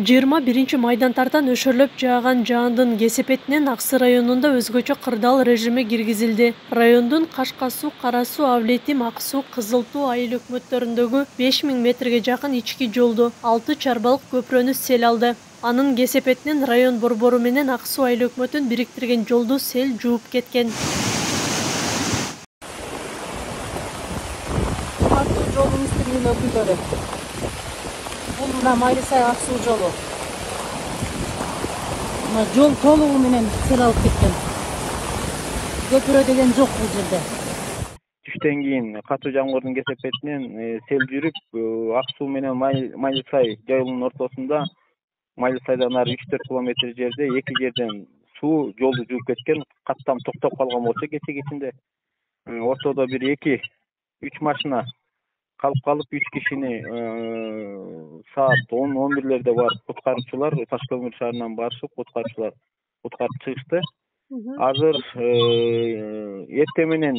21 майдан тардан өшөрлөп жааган жаандын кесепетинен Аксы районунда өзгөчө кырдаал режими киргизилди. Райондун Кашка суу, Кара суу, Авлетим, Ак суу, Кызыл туу айыл өкмөттөрүндөгү 5000 метрге жакын ички жолду 6 чарбалык көпүрөнү сел алды. Анын кесепетинен район борбору менен Ак суу айыл өкмөтүн бириктирген жолду сел жууп кеткен. Бул Майлысай Ак суу жолу. Жол толугу менен сел алып кеткен. Көпүрө деген жок бул жерде. Түштөн кийин катуу жамгырдын кесепетинен сел жүрүп, Ак суу менен Майлысай жайылуунун ортосунда Майлысайдан ары 3-4 километр жерде эки жерден суу жолду жууп кеткен. Каттам токтоп калган болчу кече кечинде. Ортодо бир 2-3 машина калып 3 кишини саат 10-11лерде барып куткаруучулар Таш көмүр шаарынан барышып куткарып чыгышты. Азыр эртең менен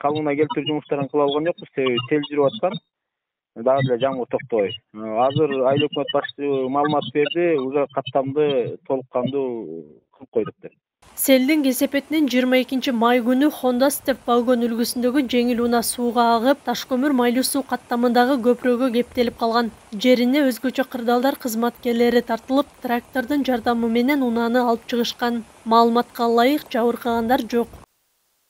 калыбына келтирүү жумуштарын кыла алган жокпуз, себеби сел жүрүп аткан. Дагы деле жамгыр токтобой. Азыр айыл өкмөт башчысы маалымат берди, уже каттамды толук кандуу кылып койдук деп. Селдин кесепетинен 22 май күнү Honda Step вагон үлгүсүндөгү жеңил унаа сууга агып, Таш көмүр Майлуу суу каттамындагы көпүрөгө кептелип калган. Жерине өзгөчө кырдаалдар кызматкерлери тартылып, трактордун жардамы менен унааны алып чыгышкан. Маалыматка ылайык жабыркагандар жок.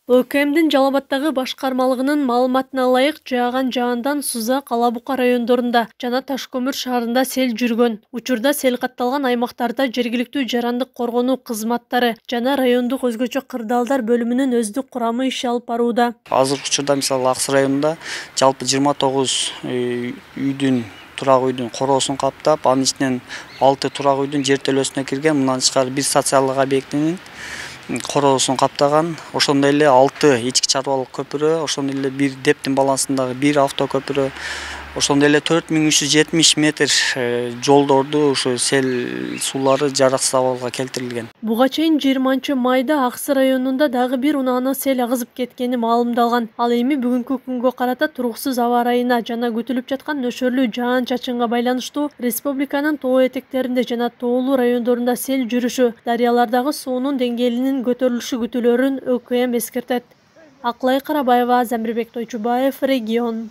ÖKMдин Жалал Абаддагы башкармалыгынын маалыматына ылайык, жааган жаандан Сузак, Ала Бука райондорунда жана Таш көмүр шаарында сел жүргөн. Учурда сел катталган аймактарда жергиликтүү жарандык коргонуу кызматтары жана райондук өзгөчө кырдаалдар бөлүмүнүн өздүк курамы иш алып барууда. Азыркы учурда мисалы Аксы районунда жалпы 29 үйдүн турак үйдүн короосун каптап, анын ичинен 6 турак үйдүн жер төлөөсүнө кирген, мындан тышкары бир социалдык объектинин короосун каптаган, ошондой эле 6 ички чарбалык көпүрө, ошондой эле бир Дептин балансындагы бир авто көпүрө, ошондой эле 4370 метр жолдорду ушу сел суулары жараксыз абалга келтирилген. Буга чейин 20 майда Аксы районунда дагы бир унааны сел агызып кеткени маалымдалган. Ал эми бүгүнкү күнгө карата туруксуз аба ырайына жана күтүлүп жаткан нөшөрлүү жаан-чачынга байланыштуу республиканын тоо этектеринде жана тоолуу райондорунда сел жүрүшү, дарыялардагы суунун деңгээлинин көтөрүлүшү күтүлөрүн ÖKM эскертет. Акылай Карабаева, Замирбек Тойчубаев, Регион.